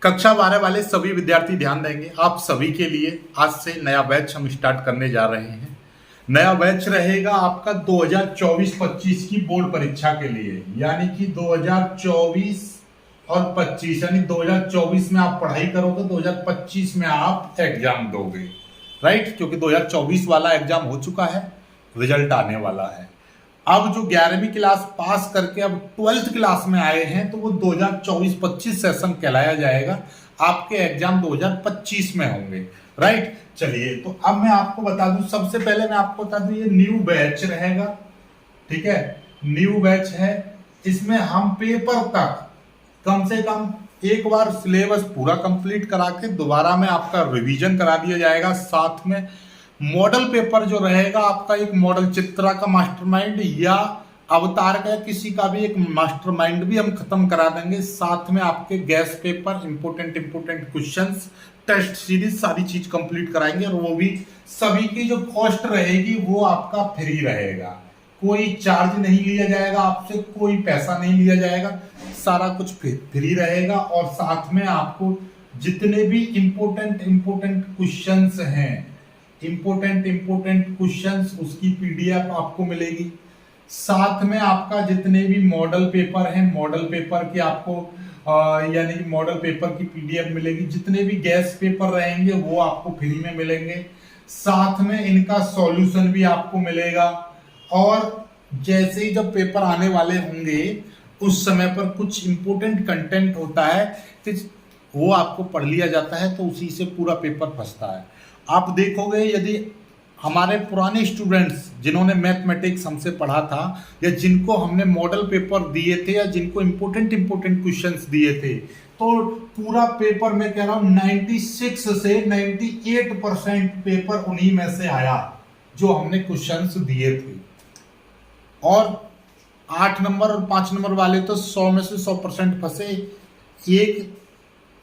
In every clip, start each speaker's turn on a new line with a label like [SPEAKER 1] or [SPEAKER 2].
[SPEAKER 1] कक्षा 12 वाले सभी विद्यार्थी ध्यान देंगे। आप सभी के लिए आज से नया बैच हम स्टार्ट करने जा रहे हैं। नया बैच रहेगा आपका 2024-25 की बोर्ड परीक्षा के लिए, यानी कि 2024 और 25, यानी 2024 में आप पढ़ाई करोगे, 2025 में आप एग्जाम दोगे, राइट। क्योंकि 2024 वाला एग्जाम हो चुका है, रिजल्ट आने वाला है। अब जो 11वीं क्लास पास करके अब 12th क्लास में आए हैं, तो वो 2024-25 सेशन कहलाया जाएगा। आपके एग्जाम 2025 में होंगे, राइट। चलिए, तो अब मैं आपको बता दूं, सबसे पहले मैं आपको बता दूं, ये न्यू बैच रहेगा, ठीक है। न्यू बैच है, इसमें हम पेपर तक कम से कम एक बार सिलेबस पूरा कंप्लीट करा के दोबारा में आपका रिवीजन करा दिया जाएगा। साथ में मॉडल पेपर जो रहेगा आपका, एक मॉडल चित्रा का मास्टरमाइंड या अवतार का किसी का भी एक मास्टरमाइंड भी हम खत्म करा देंगे। साथ में आपके guess paper, important questions, test series, सारी चीज कंप्लीट कराएंगे। और वो भी सभी की जो कॉस्ट रहेगी वो आपका फ्री रहेगा, कोई चार्ज नहीं लिया जाएगा आपसे, कोई पैसा नहीं लिया जाएगा, सारा कुछ फ्री रहेगा। और साथ में आपको जितने भी इंपोर्टेंट क्वेश्चंस हैं, इंपोर्टेंट क्वेश्चंस, उसकी पीडीएफ आपको मिलेगी। साथ में आपका जितने भी मॉडल पेपर हैं, मॉडल पेपर की आपको यानी कि मॉडल पेपर की पीडीएफ मिलेगी। जितने भी गैस पेपर रहेंगे वो आपको फ्री में मिलेंगे। साथ में इनका सॉल्यूशन भी आपको मिलेगा। और जैसे ही जब पेपर आने वाले होंगे उस समय पर कुछ इंपोर्टेंट कंटेंट होता है कि वो आपको पढ़ लिया जाता है, तो उसी से पूरा पेपर फंसता है। आप देखोगे, यदि हमारे पुराने स्टूडेंट्स जिन्होंने मैथमेटिक्स हमसे पढ़ा था, या जिनको हमने मॉडल पेपर दिए थे, या जिनको इंपोर्टेंट क्वेश्चंस दिए थे, तो पूरा पेपर मैं कह रहा हूं 96 से 98% पेपर उन्हीं में से आया जो हमने क्वेश्चंस दिए थे। और 8 नंबर और 5 नंबर वाले तो 100 में से 100% फंसे। एक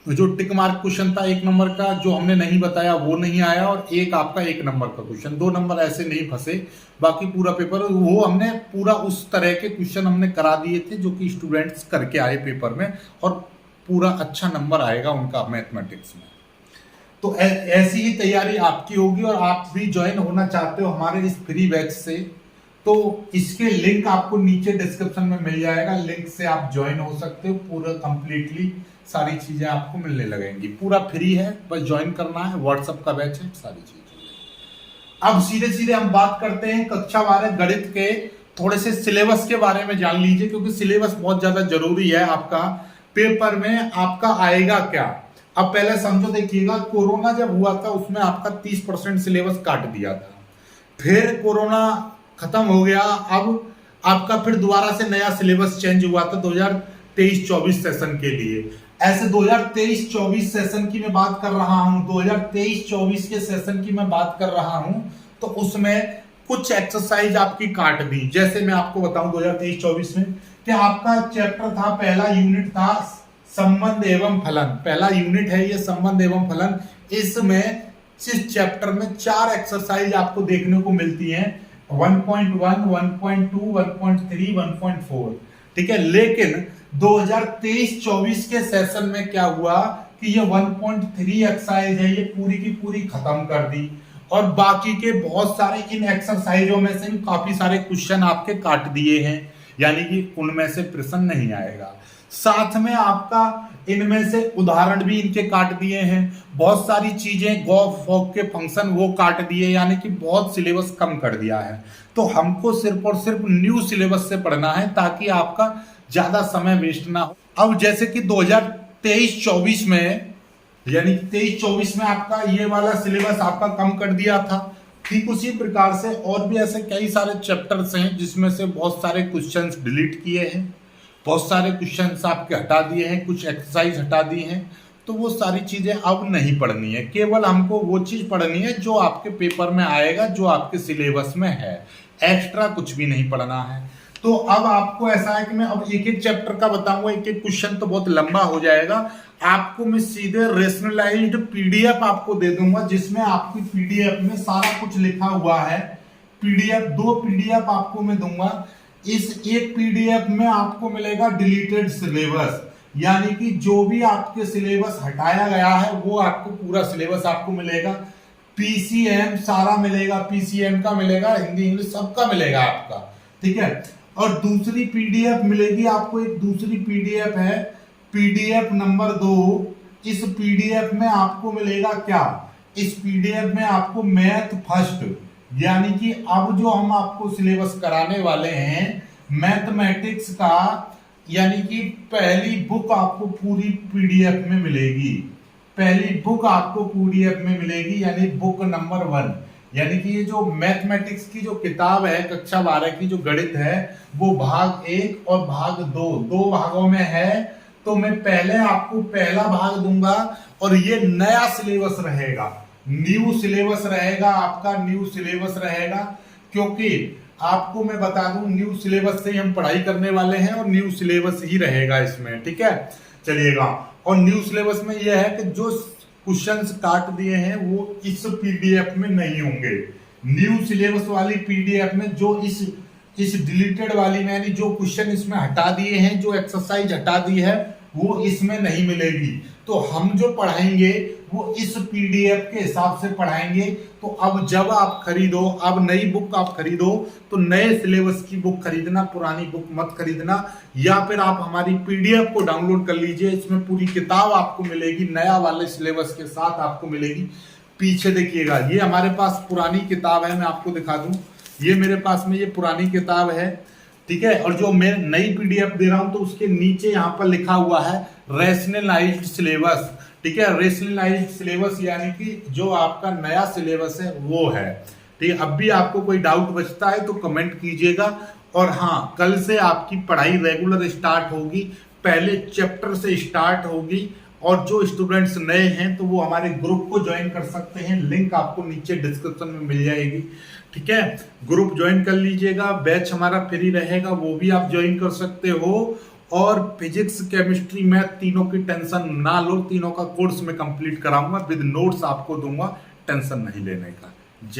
[SPEAKER 1] जो टिक मार्क क्वेश्चन था 1 नंबर का, जो हमने नहीं बताया वो नहीं आया, और एक आपका 1 नंबर का क्वेश्चन, 2 नंबर ऐसे नहीं फंसे। बाकी पूरा पेपर वो हमने पूरा उस तरह के क्वेश्चन हमने करा दिए थे जो कि स्टूडेंट्स करके आए पेपर में, और पूरा अच्छा नंबर आएगा उनका मैथमेटिक्स में। तो ऐसी ही तैयारी आपकी होगी। और आप भी ज्वाइन होना चाहते हो हमारे इस फ्री बैच से, तो इसके लिंक आपको नीचे डिस्क्रिप्शन में मिल जाएगा, लिंक से आप ज्वाइन हो सकते हो। पूरा कंप्लीटली सारी चीजें आपको मिलने लगेंगी, पूरा फ्री है, बस ज्वाइन करना है, व्हाट्सएप का बैच है, सारी चीजें। अब सीधे हम बात करते हैं कक्षा 12 गणित के थोड़े से सिलेबस के बारे में जान लीजिए, क्योंकि सिलेबस बहुत ज्यादा जरूरी है। आपका पेपर में आपका आएगा क्या। अब पहले समझो, देखिएगा, कोरोना जब हुआ था उसमें आपका 30% सिलेबस काट दिया था, फिर कोरोना खत्म हो गया, अब आपका फिर दोबारा से नया सिलेबस चेंज हुआ था 2023-24 सेशन के लिए। ऐसे 2023-24 सेशन की मैं बात कर रहा हूं, 2023-24 के सेशन की मैं बात कर रहा हूं, तो उसमें कुछ एक्सरसाइज आपकी काट दी। जैसे मैं आपको बताऊं 2023-24 में कि आपका चैप्टर था, पहला यूनिट था संबंध एवं फलन, पहला यूनिट है ये संबंध एवं फलन। इसमें इस चैप्टर में 4 एक्सरसाइज आपको देखने को मिलती हैं, 1.1, 1.2, 1.3, 1.4, ठीक है। लेकिन 2023-24 के सेशन में क्या हुआ कि ये 1.3 एक्सरसाइज है, ये पूरी की पूरी खत्म कर दी, और बाकी के बहुत सारे इन एक्सरसाइजों में से काफी सारे क्वेश्चन आपके काट दिए हैं, यानी कि उनमें से प्रश्न नहीं आएगा। साथ में आपका इनमें से उदाहरण भी इनके काट दिए हैं, बहुत सारी चीजें गॉस फॉक के फंक्शन वो काट दिए, यानी कि बहुत सिलेबस कम कर दिया है। तो हमको सिर्फ और सिर्फ न्यू सिलेबस से पढ़ना है, ताकि आपका ज्यादा समय वेस्ट ना हो। अब जैसे कि 2023-24 में, यानी 23-24 में आपका ये वाला सिलेबस आपका कम कर दिया था, ठीक उसी प्रकार से और भी ऐसे कई सारे चैप्टर्स हैं जिसमें से बहुत सारे क्वेश्चंस डिलीट किए हैं, बहुत सारे क्वेश्चंस आपके हटा दिए हैं, कुछ एक्सरसाइज हटा दी हैं। तो वो सारी चीजें अब नहीं पढ़नी है, केवल हमको वो चीज पढ़नी है जो आपके पेपर में आएगा, जो आपके सिलेबस में है, एक्स्ट्रा कुछ भी नहीं पढ़ना है। तो अब आपको ऐसा है कि मैं अब एक चैप्टर का बताऊंगा, एक क्वेश्चन तो बहुत लंबा हो जाएगा। आपको मैं सीधे रेशनलाइज्ड पीडीएफ आपको दे दूंगा, जिसमें आपकी पीडीएफ में सारा कुछ लिखा हुआ है। पीडीएफ 2 पीडीएफ आपको मैं दूंगा। इस एक पीडीएफ में आपको मिलेगा डिलीटेड सिलेबस, यानी कि जो भी आपके सिलेबस हटाया गया है वो आपको पूरा सिलेबस आपको मिलेगा। पीसीएम सारा मिलेगा, पीसीएम का मिलेगा, हिंदी इंग्लिश सबका मिलेगा आपका, ठीक है। और दूसरी पीडीएफ मिलेगी आपको, एक दूसरी पीडीएफ है, पीडीएफ नंबर 2। इस पीडीएफ में आपको मिलेगा क्या, इस पीडीएफ में आपको मैथ फर्स्ट, यानी कि अब जो हम आपको सिलेबस कराने वाले हैं मैथमेटिक्स का, यानी कि पहली बुक आपको पूरी पीडीएफ में मिलेगी, पहली बुक आपको पीडीएफ में मिलेगी, यानी बुक नंबर 1। यानी कि ये जो मैथमेटिक्स की जो किताब है कक्षा 12 की जो गणित है वो भाग 1 और भाग 2 दो भागों में है। तो मैं पहले आपको पहला भाग दूंगा और ये नया सिलेबस रहेगा, न्यू सिलेबस रहेगा आपका, न्यू सिलेबस रहेगा, क्योंकि आपको मैं बता दूं न्यू सिलेबस से ही हम पढ़ाई करने वाले हैं और न्यू सिलेबस ही रहेगा इसमें, ठीक है। चलिएगा, और न्यू सिलेबस में यह है कि जो क्वेश्चंस काट दिए हैं वो इस पीडीएफ में नहीं होंगे। न्यू सिलेबस वाली पीडीएफ में जो इस डिलीटेड वाली में, यानी जो क्वेश्चन इसमें हटा दिए हैं, जो एक्सरसाइज हटा दी है वो इसमें नहीं मिलेगी। तो हम जो पढ़ाएंगे वो इस पीडीएफ के हिसाब से पढ़ाएंगे। तो अब जब आप खरीदो, अब नई बुक आप खरीदो तो नए सिलेबस की बुक खरीदना, पुरानी बुक मत खरीदना। या फिर आप हमारी पीडीएफ को डाउनलोड कर लीजिए, इसमें पूरी किताब आपको मिलेगी, नया वाले सिलेबस के साथ आपको मिलेगी। पीछे देखिएगा, ये हमारे पास पुरानी किताब है, मैं आपको दिखा दूं, ये मेरे पास में ये पुरानी किताब है, ठीक है। और जो मैं नई पीडीएफ दे रहा हूं तो उसके नीचे यहाँ पर लिखा हुआ है रैशनलाइज्ड सिलेबस, ठीक है। रैशनलाइज्ड सिलेबस यानी कि जो आपका नया सिलेबस है वो है, ठीक है। अब भी आपको कोई डाउट बचता है तो कमेंट कीजिएगा। और हाँ, कल से आपकी पढ़ाई रेगुलर स्टार्ट होगी, पहले चैप्टर से स्टार्ट होगी। और जो स्टूडेंट्स नए हैं तो वो हमारे ग्रुप को ज्वाइन कर सकते हैं, लिंक आपको नीचे डिस्क्रिप्शन में मिल जाएगी, ठीक है। ग्रुप ज्वाइन कर लीजिएगा, बैच हमारा फ्री रहेगा, वो भी आप ज्वाइन कर सकते हो। और फिजिक्स केमिस्ट्री मैथ तीनों की टेंशन ना लो, तीनों का कोर्स मैं कंप्लीट कराऊंगा, विद नोट्स आपको दूंगा, टेंशन नहीं लेने का।